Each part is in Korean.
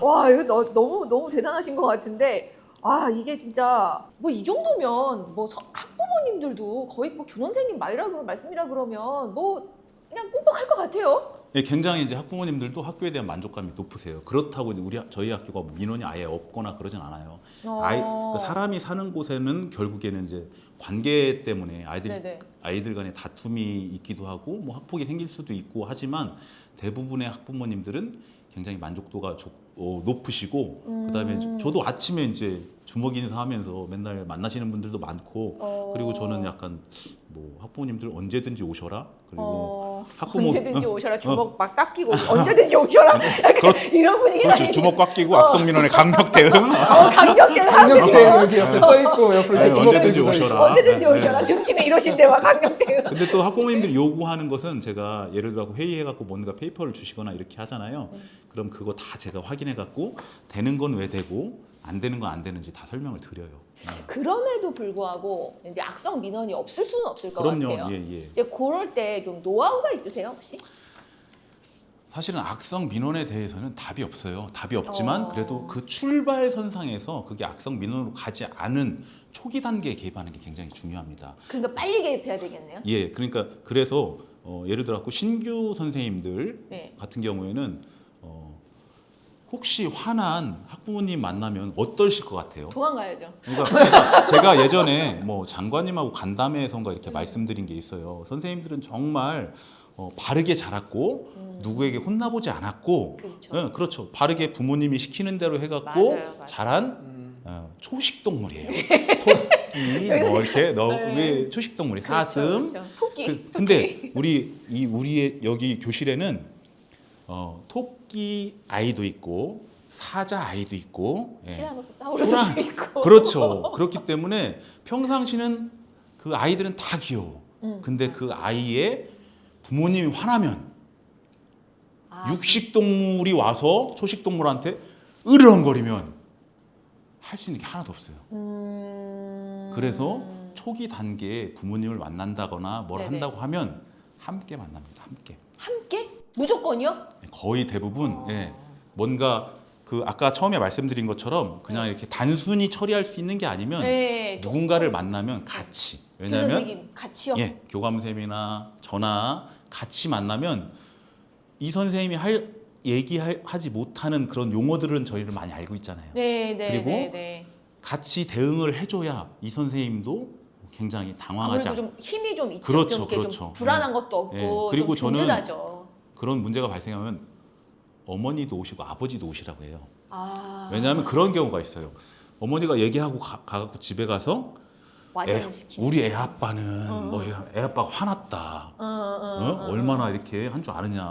와, 이거 너무 대단하신 것 같은데, 아, 이게 진짜 뭐 이 정도면 뭐 학부모님들도 거의 뭐 교원생님 말씀이라 그러면 뭐 그냥 꿈뻑할 것 같아요. 예, 굉장히 이제 학부모님들도 학교에 대한 만족감이 높으세요. 그렇다고 저희 학교가 민원이 아예 없거나 그러진 않아요. 그 사람이 사는 곳에는 결국에는 이제 관계 때문에 아이들 간의 다툼이 있기도 하고 뭐 학폭이 생길 수도 있고 하지만 대부분의 학부모님들은 굉장히 만족도가 높으시고 그다음에 저도 아침에 이제 주먹 인사하면서 맨날 만나시는 분들도 많고 그리고 저는 약간 뭐 학부모님들 언제든지 오셔라 그리고 학부모 언제든지 오셔라 주먹 막 딱 끼고 언제든지 오셔라 이런 분위기 그렇죠. 주먹 꽉 끼고 악성민원의 강력 대응 강력 대응 여기 옆에 써 있고 옆에 주먹 언제든지 들고 오셔라. 언제든지 오셔라 등치는 이러신데 막 강력 대응. 근데 또 학부모님들이 요구하는 것은 제가 예를 들어 회의해갖고 뭔가 페이퍼를 주시거나 이렇게 하잖아요. 그럼 그거 다 제가 확인해갖고 되는 건 왜 되고 안 되는 건 안 되는지 다 설명을 드려요. 그럼에도 불구하고 이제 악성 민원이 없을 수는 없을 것 그럼요. 같아요. 예. 이제 그럴 때 좀 노하우가 있으세요 혹시? 사실은 악성 민원에 대해서는 답이 없어요. 답이 없지만 그래도 그 출발선상에서 그게 악성 민원으로 가지 않은 초기 단계에 개입하는 게 굉장히 중요합니다. 그러니까 빨리 개입해야 되겠네요. 예, 그러니까 그래서 예를 들어 신규 선생님들 네. 같은 경우에는 혹시 화난 학부모님 만나면 어떠실 것 같아요? 도망가야죠. 그러니까 제가 예전에 뭐 장관님하고 간담회에선가 이렇게 말씀드린 게 있어요. 선생님들은 정말 바르게 자랐고 누구에게 혼나보지 않았고, 그렇죠. 네, 그렇죠. 바르게 부모님이 시키는 대로 해갖고 맞아요. 자란 초식 동물이에요. 토끼 뭐 이렇게 왜 초식 동물이 사슴. 그렇죠. 토끼. 근데 우리의 여기 교실에는 토끼 아이도 있고 사자 아이도 있고 티라노사우루스도 있고. 그렇죠. 그렇기 때문에 평상시는 그 아이들은 다 귀여워. 근데 그 아이의 부모님이 화나면 육식 동물이 와서 초식 동물한테 으르렁거리면 할 수 있는 게 하나도 없어요. 그래서 초기 단계에 부모님을 만난다거나 뭘 네네. 한다고 하면 함께 만납니다. 함께? 무조건이요? 거의 대부분 뭔가 그 아까 처음에 말씀드린 것처럼 그냥 이렇게 단순히 처리할 수 있는 게 아니면 누군가를 만나면 같이 왜냐하면 선생님 같이요? 교감쌤이나 저나 같이 만나면 이 선생님이 얘기하지 못하는 그런 용어들은 저희를 많이 알고 있잖아요. 그리고 같이 대응을 해줘야 이 선생님도 굉장히 당황하지 아무래도 좀 힘이 좀 있죠. 그렇죠, 좀 그렇죠. 불안한 것도 없고 그리고 좀 저는 든든하죠. 그런 문제가 발생하면 어머니도 오시고 아버지도 오시라고 해요. 왜냐하면 아. 그런 경우가 있어요. 어머니가 얘기하고 가갖고 집에 가서 우리 애 아빠는 뭐 애 아빠가 화났다. 얼마나 이렇게 한 줄 아느냐.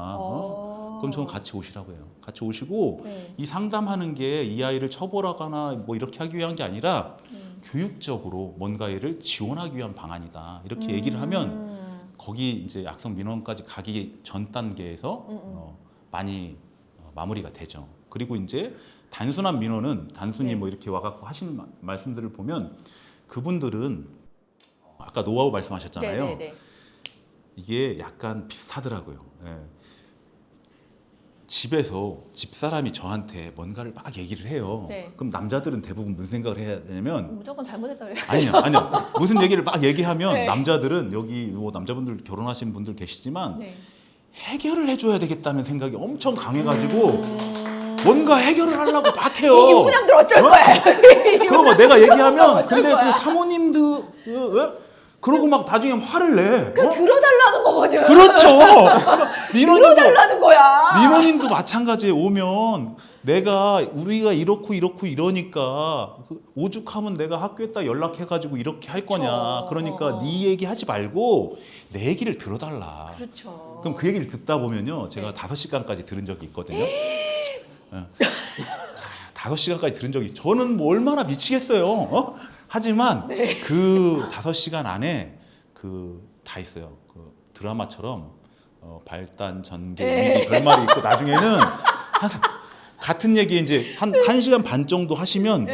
그럼 저는 같이 오시라고 해요. 같이 오시고 이 상담하는 게 이 아이를 처벌하거나 뭐 이렇게 하기 위한 게 아니라 교육적으로 뭔가 얘를 지원하기 위한 방안이다. 이렇게 얘기를 하면 거기 이제 악성 민원까지 가기 전 단계에서 많이 마무리가 되죠. 그리고 이제 단순한 민원은 단순히 뭐 이렇게 와갖고 하시는 말씀들을 보면 그분들은 아까 노하우 말씀하셨잖아요. 이게 약간 비슷하더라고요. 집에서 집사람이 저한테 뭔가를 막 얘기를 해요. 그럼 남자들은 대부분 무슨 생각을 해야 되냐면 무조건 잘못했다 그래요. 아니요. 무슨 얘기를 막 얘기하면 남자들은 여기 뭐 남자분들 결혼하신 분들 계시지만 해결을 해줘야 되겠다는 생각이 엄청 강해가지고 뭔가 해결을 하려고 막 해요. 이 유부남들 어쩔 거야. 그거 뭐 내가 얘기하면 근데 그 사모님도 그러고 막 나중에 화를 내. 들어달라는 거거든. 그렇죠. 들어달라는 거야. 민원인도 마찬가지에 오면 우리가 이렇고 이러니까 오죽하면 내가 학교에다 연락해가지고 이렇게 할 거냐. 그러니까 네 얘기 하지 말고 내 얘기를 들어달라. 그렇죠. 그럼 그 얘기를 듣다 보면요. 제가 5시간까지 들은 적이 있거든요. 5시간까지 들은 적이 저는 뭐 얼마나 미치겠어요. 하지만 그 5시간 안에 다 있어요. 그 드라마처럼 발단, 전개, 위기, 결말이 있고 나중에는 같은 얘기 이제 한 1시간 반 정도 하시면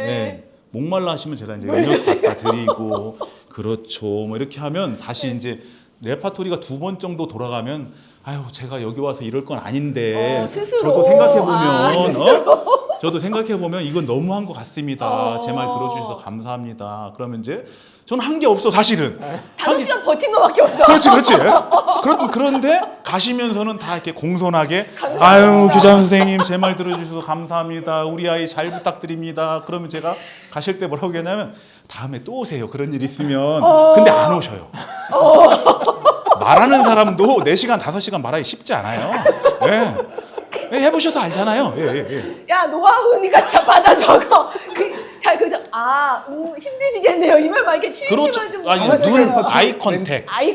목말라 하시면 제가 이제 음료수 갖다 드리고 그렇죠. 뭐 이렇게 하면 다시 이제 레파토리가 2번 정도 돌아가면 아유 제가 여기 와서 이럴 건 아닌데 스스로. 저도 생각해 보면 스스로. 저도 생각해 보면 이건 너무한 것 같습니다. 제 말 들어주셔서 감사합니다. 그러면 이제 저는 한 게 없어 사실은. 5시간 버틴 거밖에 없어. 그렇지. 그런데 가시면서는 다 이렇게 공손하게 감사합니다. 아유 교장 선생님 제 말 들어주셔서 감사합니다. 우리 아이 잘 부탁드립니다. 그러면 제가 가실 때 뭐라고 얘기하냐면 다음에 또 오세요. 그런 일 있으면. 근데 안 오셔요. 말하는 사람도 4시간 5시간 말하기 쉽지 않아요. 예. 해보셔서 알잖아요. 예. 야 노하우니까 자 받아 적어. 그래서 힘드시겠네요. 이 말 막 이렇게 추임새만 그렇죠. 좀 아니 넣어줘요. 눈 아이 컨택. 아이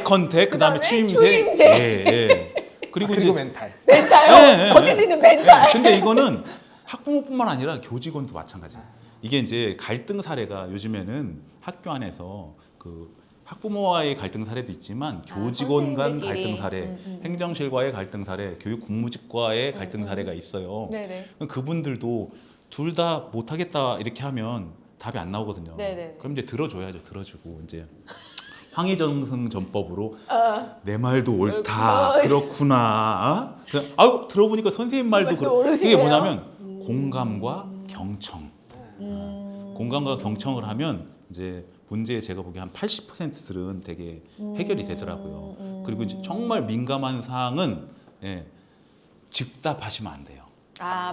컨택. 그다음에 그다음에 추임새. 예. 그리고 이제 멘탈. 멘탈. 버틸 수 있는 멘탈. 근데 이거는 학부모뿐만 아니라 교직원도 마찬가지예요. 이게 이제 갈등 사례가 요즘에는 학교 안에서 그 학부모와의 갈등 사례도 있지만 교직원 간 선생님들끼리. 갈등 사례, 행정실과의 갈등 사례, 교육 국무직과의 갈등 사례가 있어요. 네네. 그분들도 둘 다 못하겠다 이렇게 하면 답이 안 나오거든요. 네네. 그럼 이제 들어줘야죠. 들어주고 이제 황희정승 전법으로 어. 내 말도 옳다. 그렇구나. 아유 들어보니까 선생님 말도 벌써 이게 오르시네요. 뭐냐면 공감과 경청. 공감과 경청을 하면 이제 문제의 제가 보기에 한 80%들은 되게 해결이 되더라고요. 그리고 이제 정말 민감한 사항은 즉답하시면 안 돼요.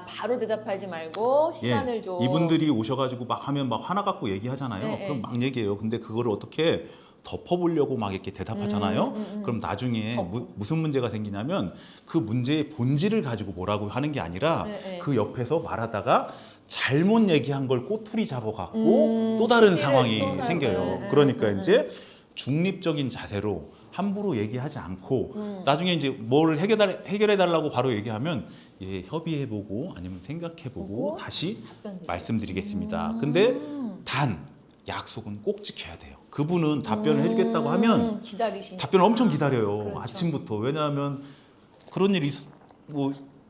바로 대답하지 말고 시간을 줘. 이분들이 오셔가지고 막 하면 막 화나 갖고 얘기하잖아요. 네, 그럼 막 얘기해요. 근데 그거를 어떻게 덮어보려고 막 이렇게 대답하잖아요. 그럼 나중에 무슨 문제가 생기냐면 그 문제의 본질을 가지고 뭐라고 하는 게 아니라 그 옆에서 말하다가 잘못 얘기한 걸 꼬투리 잡아갖고 또 다른 상황이 또 다른 생겨요. 네, 그러니까 이제 중립적인 자세로 함부로 얘기하지 않고 나중에 이제 뭘 해결해달라고 바로 얘기하면 협의해보고 아니면 생각해보고 다시 말씀드리겠습니다. 근데 단 약속은 꼭 지켜야 돼요. 그분은 답변을 해주겠다고 하면 기다리시니까. 답변을 엄청 기다려요. 그렇죠. 아침부터. 왜냐하면 그런 일이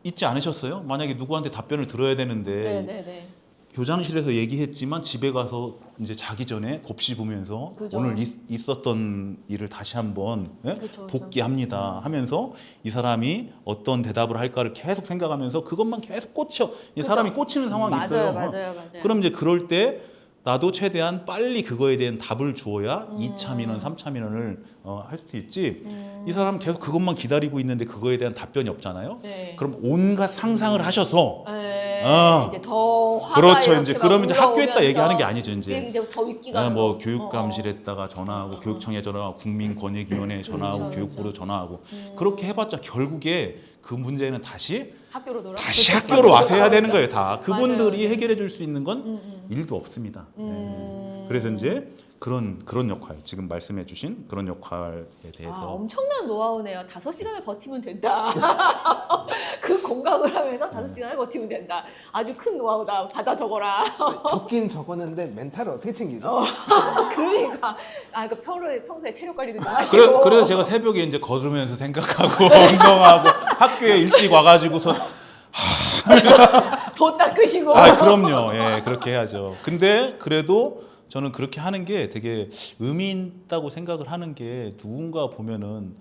있지 않으셨어요? 만약에 누구한테 답변을 들어야 되는데 네네네. 교장실에서 얘기했지만 집에 가서 이제 자기 전에 곱씹으면서 그죠. 오늘 있었던 일을 다시 한번 그죠. 복기합니다 하면서 이 사람이 어떤 대답을 할까를 계속 생각하면서 그것만 계속 꽂혀 이 사람이 꽂히는 상황이 있어요. 맞아요. 그럼 이제 그럴 때 나도 최대한 빨리 그거에 대한 답을 주어야 2차 민원, 3차 민원을 할 수도 있지. 이 사람 계속 그것만 기다리고 있는데 그거에 대한 답변이 없잖아요. 네. 그럼 온갖 상상을 하셔서 이제 더 화가 그렇죠. 이렇게 이제 막 그러면 이제 학교에다 올라오면서 얘기하는 게 아니죠. 이게 이제 더 윗기가 뭐 교육감실에다가 전화하고 교육청에 전화하고 국민권익위원회에 전화하고 그렇죠, 교육부로 전화하고 그렇게 해봤자 결국에 그 문제는 다시 학교로 학교로 와서 해야 되는 거예요. 다 그분들이 맞아요. 해결해 줄 수 있는 건 일도 없습니다. 그래서 이제 그런 역할 지금 말씀해 주신 그런 역할에 대해서 엄청난 노하우네요. 5시간을 버티면 된다. 그 공감을 하면서 5시간을 버티면 된다. 아주 큰 노하우다. 받아 적어라. 적긴 적었는데 멘탈을 어떻게 챙기죠? 그러니까 그 평소에 체력 관리도 좀 하시고. 그래서 제가 새벽에 이제 걸으면서 생각하고 운동하고 학교에 일찍 와가지고서 돈 닦으시고. 그럼요. 예, 그렇게 해야죠. 근데 그래도 저는 그렇게 하는 게 되게 의미 있다고 생각을 하는 게 누군가 보면은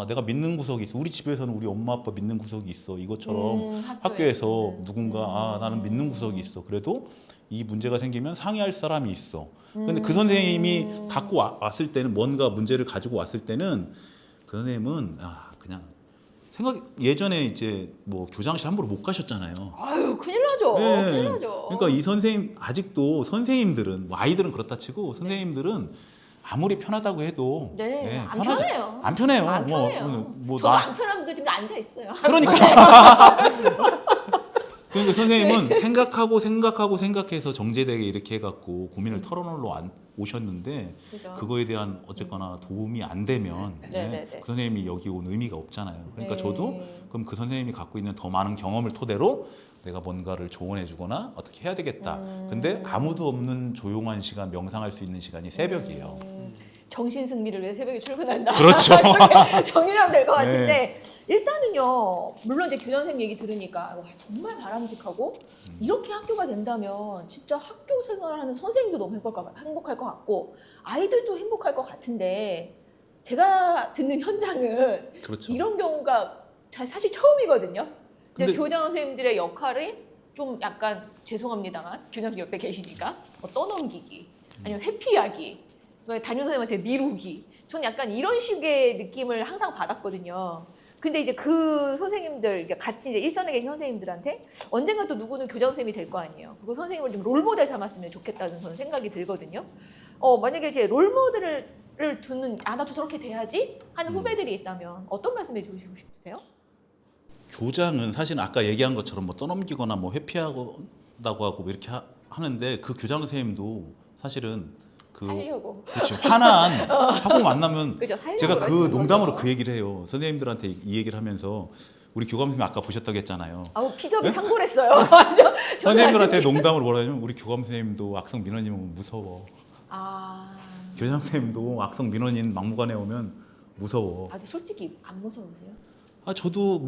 내가 믿는 구석이 있어. 우리 집에서는 우리 엄마 아빠 믿는 구석이 있어. 이것처럼 학교에서 누군가 나는 믿는 구석이 있어. 그래도 이 문제가 생기면 상의할 사람이 있어. 근데 그 선생님이 갖고 왔을 때는 뭔가 문제를 가지고 왔을 때는 그 선생님은 그냥 예전에 이제 뭐 교장실 함부로 못 가셨잖아요. 아유 큰일 나죠. 네. 큰일 나죠. 그러니까 이 선생님 아직도 선생님들은 뭐 아이들은 그렇다 치고 선생님들은 아무리 편하다고 해도 안 편해요. 안 편해요. 안 편해요. 뭐 저도 안 편한 분들 지금 앉아 있어요. 그러니까 선생님은 생각해서 정제되게 이렇게 해갖고 고민을 털어놓으러 오셨는데 그죠. 그거에 대한 어쨌거나 도움이 안 되면 그 선생님이 여기 온 의미가 없잖아요. 그러니까 저도 그럼 그 선생님이 갖고 있는 더 많은 경험을 토대로 내가 뭔가를 조언해주거나 어떻게 해야 되겠다. 근데 아무도 없는 조용한 시간, 명상할 수 있는 시간이 새벽이에요. 정신 승리를 위해 새벽에 출근한다. 그렇죠. 그렇게 정리하면 될 것 네. 같은데 일단은요. 물론 이제 교장 선생님 얘기 들으니까 와, 정말 바람직하고 이렇게 학교가 된다면 진짜 학교 생활하는 선생님도 너무 행복할 것 같고 아이들도 행복할 것 같은데 제가 듣는 현장은 그렇죠. 이런 경우가 사실 처음이거든요. 이제 근데- 교장 선생님들의 역할이 좀 약간 죄송합니다만 교장 선생님 옆에 계시니까 뭐 떠넘기기 아니면 회피하기 담임 선생님한테 미루기 전 약간 이런 식의 느낌을 항상 받았거든요. 근데 이제 그 선생님들 같이 이제 일선에 계신 선생님들한테 언젠가 또 누구는 교장 선생님이 될 거 아니에요. 그 선생님을 좀 롤모델 삼았으면 좋겠다는 저는 생각이 들거든요. 만약에 이제 롤모델을 두는 나도 저렇게 돼야지 하는 후배들이 있다면 어떤 말씀해 주시고 싶으세요? 교장은 사실 아까 얘기한 것처럼 뭐 떠넘기거나 뭐 회피하고 하고 이렇게 하는데 그 교장 선생님도 사실은 살려고. 그렇죠. 화난 하고 만나면 그죠, 살려고 제가 그 그러시는 농담으로 거죠. 그 얘기를 해요. 선생님들한테 이 얘기를 하면서 우리 교감 선생님 아까 보셨다고 했잖아요. 아우 피점이 상골했어요. 저는 선생님들한테 나중에- 농담으로 뭐라 하냐면 우리 교감 선생님도 악성 민원이면 무서워. 아, 교장 선생님도 악성 민원인 막무가내 오면 무서워. 근데 솔직히 안 무서우세요? 저도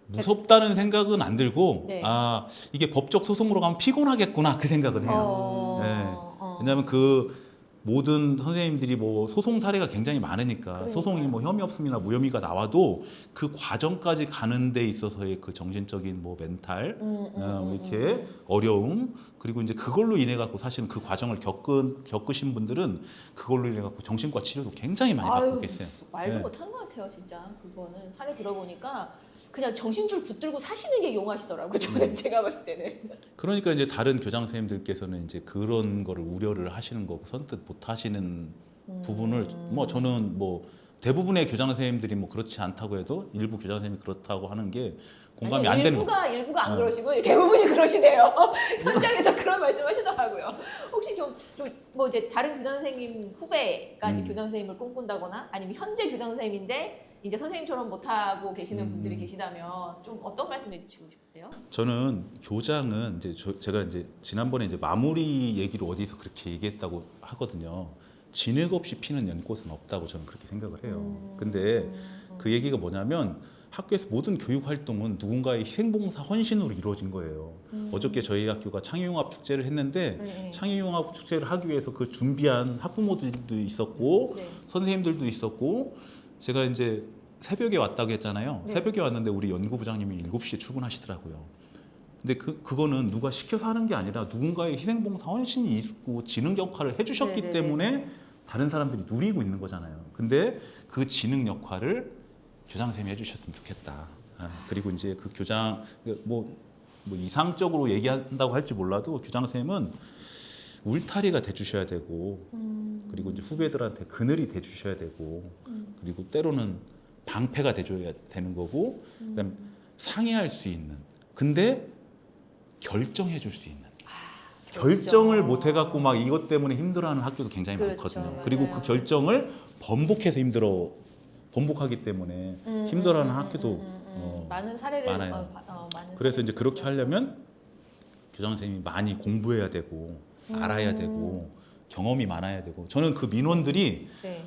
무섭다는 생각은 안 들고 네. 이게 법적 소송으로 가면 피곤하겠구나 그 생각은 해요. 네. 왜냐하면 그 모든 선생님들이 뭐 소송 사례가 굉장히 많으니까 그러니까요. 소송이 뭐 혐의 없음이나 무혐의가 나와도 그 과정까지 가는 데 있어서의 그 정신적인 뭐 멘탈 이렇게 어려움 그리고 이제 그걸로 인해 갖고 사실은 그 과정을 겪으신 분들은 그걸로 인해 갖고 정신과 치료도 굉장히 많이 받고 계세요. 말도 네. 못하는 것 같아요, 진짜. 그거는 사례 들어보니까 그냥 정신줄 붙들고 사시는 게 용하시더라고요. 저는 제가 봤을 때는. 그러니까 이제 다른 교장 선생님들께서는 이제 그런 거를 우려를 하시는 거고 선뜻 못 하시는 부분을 뭐 저는 뭐 대부분의 교장 선생님들이 뭐 그렇지 않다고 해도 일부 교장 선생님이 그렇다고 하는 게 공감이 안 되는 거. 일부가 안 그러시고 대부분이 그러시대요. 현장에서 그런 말씀하시더라고요. 혹시 좀 뭐 이제 다른 교장 선생님 후배가 이제 교장 선생님을 꿈꾼다거나 아니면 현재 교장 선생님인데 이제 선생님처럼 못하고 계시는 분들이 계시다면 좀 어떤 말씀 해주시고 싶으세요? 저는 교장은 이제 제가 이제 지난번에 이제 마무리 얘기를 어디서 그렇게 얘기했다고 하거든요. 진흙 없이 피는 연꽃은 없다고 저는 그렇게 생각을 해요. 근데 그 얘기가 뭐냐면 학교에서 모든 교육 활동은 누군가의 희생봉사 헌신으로 이루어진 거예요. 어저께 저희 학교가 창의융합 축제를 했는데 창의융합 축제를 하기 위해서 그 준비한 학부모들도 있었고 네. 선생님들도 있었고 제가 이제 새벽에 왔다고 했잖아요. 네. 새벽에 왔는데 우리 연구부장님이 7시에 출근하시더라고요. 근데 그거는 누가 시켜서 하는 게 아니라 누군가의 희생봉사 헌신이 있고 지능 역할을 해주셨기 네네네. 때문에 다른 사람들이 누리고 있는 거잖아요. 근데 그 지능 역할을 교장 선생님이 해주셨으면 좋겠다. 그리고 이제 그 교장 뭐 이상적으로 얘기한다고 할지 몰라도 교장 선생님은 울타리가 돼주셔야 되고 그리고 이제 후배들한테 그늘이 돼주셔야 되고 그리고 때로는 방패가 돼줘야 되는 거고 그다음 상의할 수 있는 근데 결정해 줄 수 있는 결정을 못 해갖고 막 이것 때문에 힘들어하는 학교도 굉장히 그렇죠. 많거든요. 그리고 맞아요. 그 결정을 번복해서 번복하기 때문에 힘들어하는 학교도 많은 사례를 많아요. 많은 그래서 이제 사례를 그렇게 보죠. 하려면 교장 선생님이 많이 공부해야 되고 알아야 되고 경험이 많아야 되고 저는 그 민원들이 네.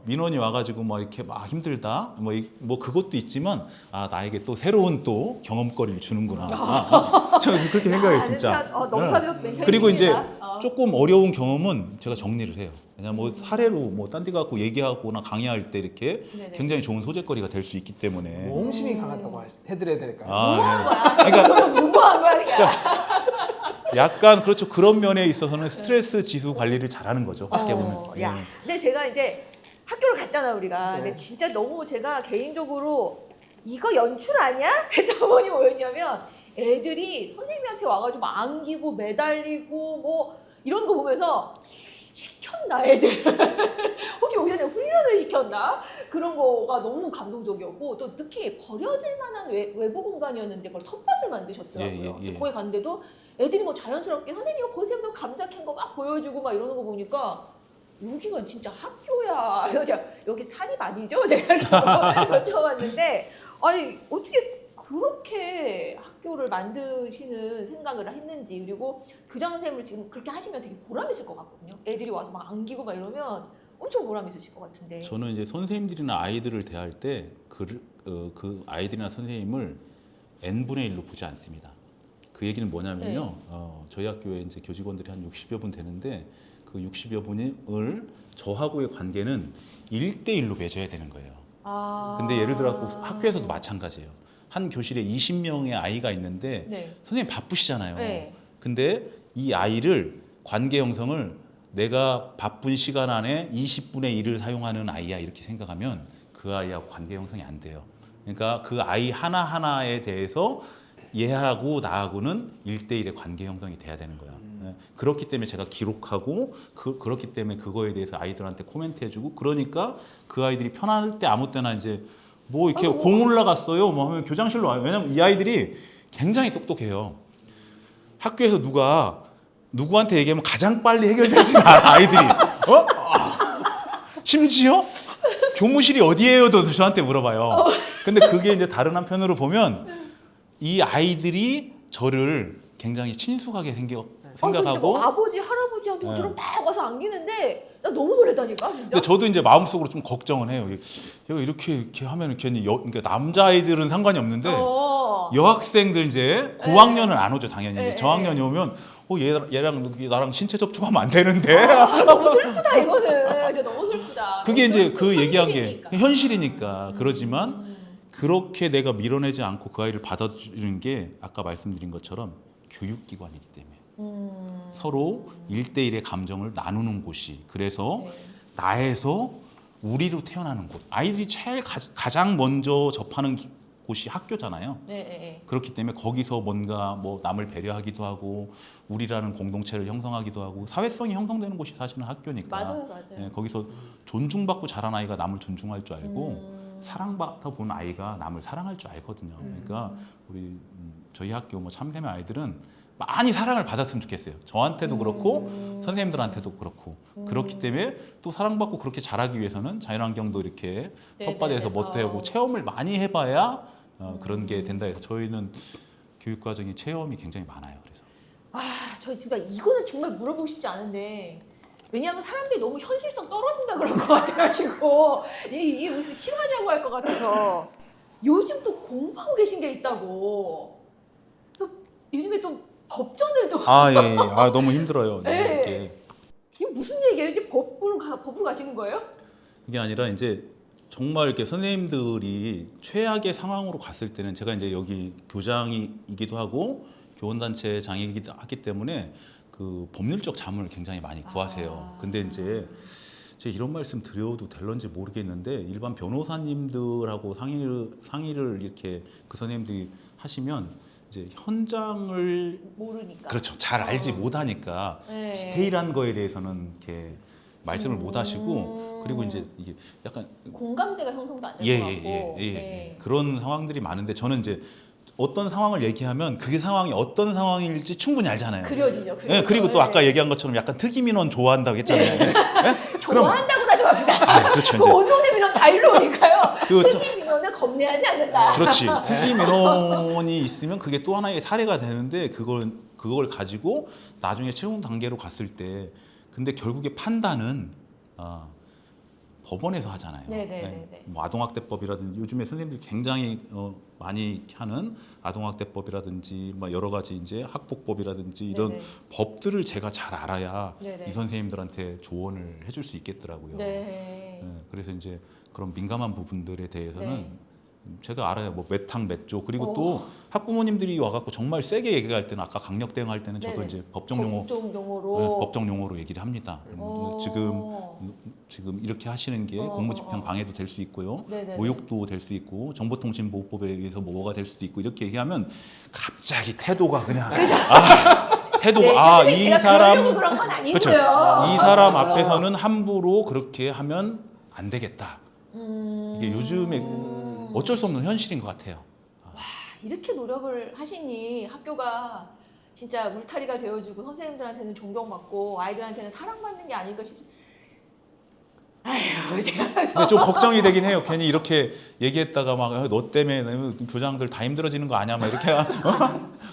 민원이 와가지고 막 이렇게 막 힘들다 뭐 그것도 있지만 나에게 또 새로운 또 경험거리를 주는구나 저는 그렇게 생각해요 진짜. 넘사벽 멘탈. 그리고 이제 조금 어려운 경험은 제가 정리를 해요. 그냥 뭐 사례로 뭐 딴 데 갖고 얘기하거나 강의할 때 이렇게 네네. 굉장히 좋은 소재거리가 될 수 있기 때문에. 모험심이 강하다고 해드려야 될까요? 네. 그러니까 너무 무모한 거야 그냥. 약간 그렇죠. 그런 면에 있어서는 스트레스 지수 관리를 잘하는 거죠. 어떻게 보면. 야, 근데 제가 이제 학교를 갔잖아 우리가. 네. 근데 진짜 너무 제가 개인적으로 이거 연출 아니야? 했던 부분이 뭐였냐면 애들이 선생님한테 와가지고 막 안기고 매달리고 뭐 이런 거 보면서 시켰나 애들 혹시 오전에 훈련을 시켰나 그런 거가 너무 감동적이었고 또 특히 버려질 만한 외부 공간이었는데 그걸 텃밭을 만드셨더라고요. 예. 거기 갔는데도 애들이 뭐 자연스럽게 선생님 이거 보세요 하면서 감자 캔 거 막 보여주고 막 이러는 거 보니까 여기가 진짜 학교야. 그래서 제가 여기 사립 아니죠? 제가 이렇게 여쭤봤는데 아니 어떻게 그렇게 학교를 만드시는 생각을 했는지, 그리고 교장 선생님을 지금 그렇게 하시면 되게 보람 있을 것 같거든요. 애들이 와서 막 안기고 막 이러면 엄청 보람 있으실 것 같은데. 저는 이제 선생님들이나 아이들을 대할 때 그 아이들이나 선생님을 n분의 1로 보지 않습니다. 그 얘기는 뭐냐면요. 저희 학교에 이제 교직원들이 한 60여 분 되는데 그 60여 분을 저하고의 관계는 1대1로 맺어야 되는 거예요. 근데 예를 들어 학교에서도 마찬가지예요. 한 교실에 20명의 아이가 있는데 네. 선생님 바쁘시잖아요. 네. 근데 이 아이를 관계 형성을 내가 바쁜 시간 안에 20분의 1을 사용하는 아이야 이렇게 생각하면 그 아이하고 관계 형성이 안 돼요. 그러니까 그 아이 하나하나에 대해서 얘하고 나하고는 1대1의 관계 형성이 돼야 되는 거야. 그렇기 때문에 제가 기록하고 그렇기 때문에 그거에 대해서 아이들한테 코멘트 해주고 그러니까 그 아이들이 편할 때 아무 때나 이제 뭐 이렇게 공 올라갔어요 뭐 하면 교장실로 와요. 왜냐면 이 아이들이 굉장히 똑똑해요. 학교에서 누구한테 얘기하면 가장 빨리 해결되지 아이들이. 심지어 교무실이 어디예요도 저한테 물어봐요. 근데 그게 이제 다른 한편으로 보면 이 아이들이 저를 굉장히 친숙하게 생각하고 뭐 아버지 할아버지한테 네. 막 와서 안기는데 나 너무 놀랬다니까 진짜. 근데 저도 이제 마음속으로 좀 걱정은 해요. 얘가 이렇게 하면 괜히 그러니까 남자아이들은 상관이 없는데 여학생들 이제 고학년은 안 오죠 당연히. 이제 저학년이 오면 얘랑 나랑 신체 접촉하면 안 되는데. 너무 슬프다 이거는. 진짜 너무 슬프다. 그게 이제 그 얘기한 게 현실이니까. 그러지만 그렇게 내가 밀어내지 않고 그 아이를 받아주는 게 아까 말씀드린 것처럼 교육기관이기 때문에 서로 1대1의 감정을 나누는 곳이 그래서 나에서 우리로 태어나는 곳 아이들이 제일 가장 먼저 접하는 곳이 학교잖아요. 그렇기 때문에 거기서 뭔가 뭐 남을 배려하기도 하고 우리라는 공동체를 형성하기도 하고 사회성이 형성되는 곳이 사실은 학교니까 맞아요. 거기서 존중받고 자란 아이가 남을 존중할 줄 알고 사랑받아 본 아이가 남을 사랑할 줄 알거든요. 그러니까 저희 학교 뭐 참샘의 아이들은 많이 사랑을 받았으면 좋겠어요. 저한테도 그렇고 선생님들한테도 그렇고 그렇기 때문에 또 사랑받고 그렇게 자라기 위해서는 자연환경도 이렇게 텃밭에서 멋대고 체험을 많이 해봐야 그런 게 된다 해서 저희는 교육과정이 체험이 굉장히 많아요. 그래서 저 진짜 이거는 정말 물어보고 싶지 않은데 왜냐하면 사람들이 너무 현실성 떨어진다 그럴 것 같아가지고 이게 무슨 실화냐고 할 것 같아서 요즘 또 공부하고 계신 게 있다고 또 요즘에 또 법전을 또 예. 너무 힘들어요. 네. 이게 무슨 얘기예요? 이제 법으로 가시는 거예요? 그게 아니라 이제 정말 이렇게 선생님들이 최악의 상황으로 갔을 때는 제가 이제 여기 교장이기도 하고 교원단체장이기도 하기 때문에 그 법률적 자문을 굉장히 많이 구하세요. 근데 이제 제가 이런 말씀 드려도 될런지 모르겠는데 일반 변호사님들하고 상의를 이렇게 그 선생님들이 하시면 이제 현장을 모르니까 그렇죠. 잘 알지 못하니까 디테일한 거에 대해서는 이렇게 말씀을 못 하시고 그리고 이제 이게 약간 공감대가 형성도 안 될 것 같고 그런 상황들이 많은데 저는 이제 어떤 상황을 얘기하면 그게 상황이 어떤 상황일지 충분히 알잖아요. 그려지죠. 그리고 또 아까 얘기한 것처럼 약간 특이민원 좋아한다고 했잖아요. 좋아한다고 가져갑시다. 그렇죠. 그 원동대 민원 다 일로 오니까요. 특이민원은 겁내하지 않는다. 그렇지. 특이민원이 있으면 그게 또 하나의 사례가 되는데 그걸 가지고 나중에 채용 단계로 갔을 때 근데 결국에 판단은 법원에서 하잖아요. 뭐 아동학대법이라든지 요즘에 선생님들이 굉장히 많이 하는 아동학대법이라든지 뭐 여러 가지 이제 학폭법이라든지 이런 법들을 제가 잘 알아야 이 선생님들한테 조언을 해줄 수 있겠더라고요. 그래서 이제 그런 민감한 부분들에 대해서는 제가 알아요. 뭐 몇 항 몇 조 그리고 또 학부모님들이 와갖고 정말 세게 얘기할 때는 아까 강력 대응할 때는 저도 이제 법정 용어로 얘기를 합니다. 지금 이렇게 하시는 게 공무집행 방해도 될 수 있고요, 모욕도 될 수 있고 정보통신보호법에 의해서 뭐가 될 수도 있고 이렇게 얘기하면 갑자기 태도가 그냥 태도가 이 사람 그런 건 아니고요. 그렇죠. 이 사람 앞에서는 함부로 그렇게 하면 안 되겠다. 이게 요즘에 어쩔 수 없는 현실인 것 같아요. 와, 이렇게 노력을 하시니 학교가 진짜 울타리가 되어주고 선생님들한테는 존경받고 아이들한테는 사랑받는 게 아닐까 싶. 아휴, 제가 근데 좀 걱정이 되긴 해요. 괜히 이렇게 얘기했다가 막 너 때문에 교장들 다 힘들어지는 거 아니야? 막 이렇게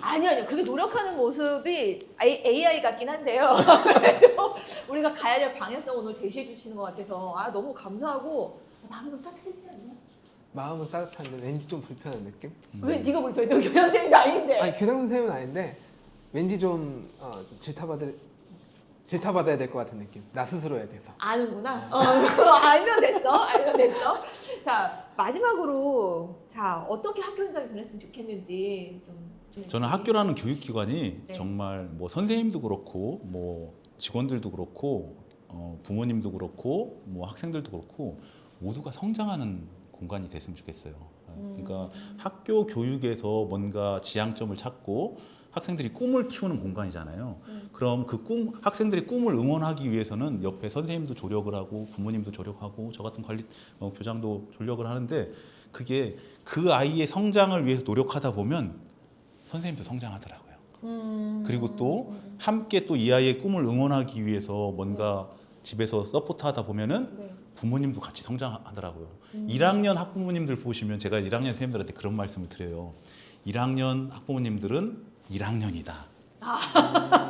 아니요. 그게 노력하는 모습이 AI 같긴 한데요. 그래도 우리가 가야 될 방향성 오늘 제시해 주시는 것 같아서 너무 감사하고 마음이 좀 따뜻해지지 않나요? 마음은 따뜻한데 왠지 좀 불편한 느낌? 왜 네가 불편해? 너 교장 선생님도 아닌데. 아니 교장 선생님은 아닌데 왠지 좀 질타받아야 될 것 같은 느낌. 나 스스로에 대해서. 아는구나. 알면 됐어. 알면 됐어. 자 마지막으로 자 어떻게 학교 현장이 변했으면 좋겠는지 좀 저는 학교라는 교육기관이 네. 정말 뭐 선생님도 그렇고 뭐 직원들도 그렇고 부모님도 그렇고 뭐 학생들도 그렇고 모두가 성장하는 공간이 됐으면 좋겠어요. 그러니까 학교 교육에서 뭔가 지향점을 찾고 학생들이 꿈을 키우는 공간이잖아요. 그럼 그 학생들의 꿈을 응원하기 위해서는 옆에 선생님도 조력을 하고 부모님도 조력하고 저 같은 교장도 조력을 하는데 그게 그 아이의 성장을 위해서 노력하다 보면 선생님도 성장하더라고요. 그리고 또 함께 또 이 아이의 꿈을 응원하기 위해서 뭔가 집에서 서포트하다 보면은 네. 부모님도 같이 성장하더라고요. 1학년 학부모님들 보시면 제가 1학년 선생님들한테 그런 말씀을 드려요. 1학년 학부모님들은 1학년이다.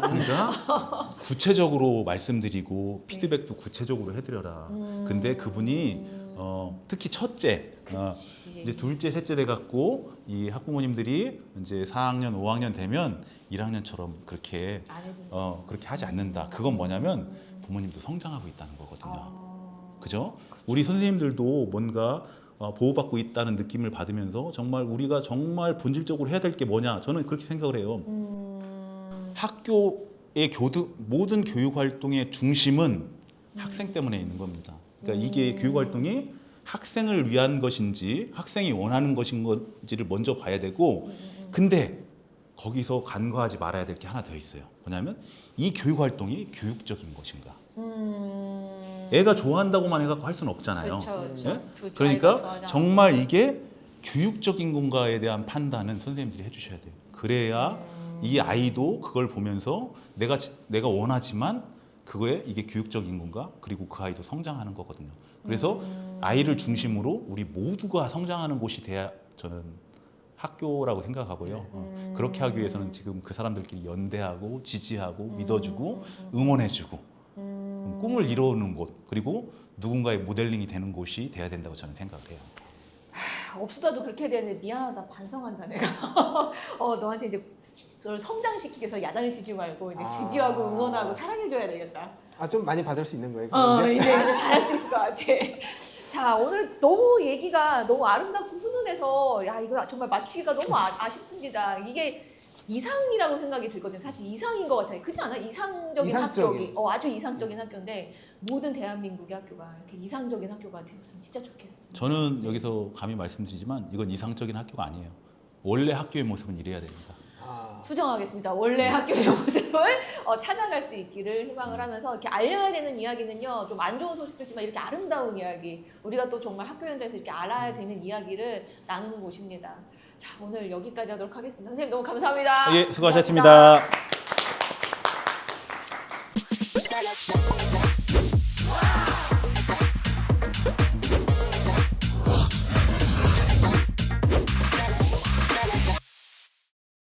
그러니까 구체적으로 말씀드리고 피드백도 구체적으로 해드려라. 근데 그분이 특히 첫째, 이제 둘째, 셋째 돼 갖고 이 학부모님들이 이제 4학년, 5학년 되면 1학년처럼 그렇게 그렇게 하지 않는다. 그건 뭐냐면 부모님도 성장하고 있다는 거거든요. 그죠? 우리 선생님들도 뭔가 보호받고 있다는 느낌을 받으면서 정말 우리가 정말 본질적으로 해야 될 게 뭐냐 저는 그렇게 생각을 해요. 학교의 모든 교육 활동의 중심은 학생 때문에 있는 겁니다. 그러니까 이게 교육 활동이 학생을 위한 것인지 학생이 원하는 것인지를 먼저 봐야 되고 근데 거기서 간과하지 말아야 될 게 하나 더 있어요. 뭐냐면 이 교육 활동이 교육적인 것인가. 애가 좋아한다고만 해갖고 할 수는 없잖아요. 그렇죠. 네? 그러니까 정말 이게 교육적인 건가에 대한 판단은 선생님들이 해주셔야 돼요. 그래야 이 아이도 그걸 보면서 내가 원하지만 그거에 이게 교육적인 건가? 그리고 그 아이도 성장하는 거거든요. 그래서 아이를 중심으로 우리 모두가 성장하는 곳이 돼야 저는 학교라고 생각하고요. 그렇게 하기 위해서는 지금 그 사람들끼리 연대하고 지지하고 믿어주고 응원해주고 꿈을 이루는 곳 그리고 누군가의 모델링이 되는 곳이 돼야 된다고 저는 생각을 해요. 없어도 그렇게 해야 되는데 미안하다 반성한다 내가. 너한테 이제 저를 성장시키기 위해서 야단을 치지 말고 이제 지지하고 응원하고 사랑해줘야 되겠다. 좀 많이 받을 수 있는 거예요? 이제 잘할 수 있을 것 같아. 자 오늘 너무 얘기가 너무 아름답고 훈훈해서 야 이거 정말 마치기가 너무 아쉽습니다. 이게 이상이라고 생각이 들거든요. 사실 이상인 것 같아요. 그렇지 않아? 이상적인 학교기. 아주 이상적인 학교인데 모든 대한민국의 학교가 이렇게 이상적인 학교가 되었으면 진짜 좋겠어요. 저는 여기서 감히 말씀드리지만 이건 이상적인 학교가 아니에요. 원래 학교의 모습은 이래야 됩니다. 수정하겠습니다. 원래 학교의 모습을 찾아갈 수 있기를 희망을 하면서 이렇게 알려야 되는 이야기는요. 좀 안 좋은 소식도 있지만 이렇게 아름다운 이야기 우리가 또 정말 학교 현장에서 이렇게 알아야 되는 이야기를 나누는 곳입니다. 자 오늘 여기까지 하도록 하겠습니다. 선생님 너무 감사합니다. 예, 수고하셨습니다. 감사합니다.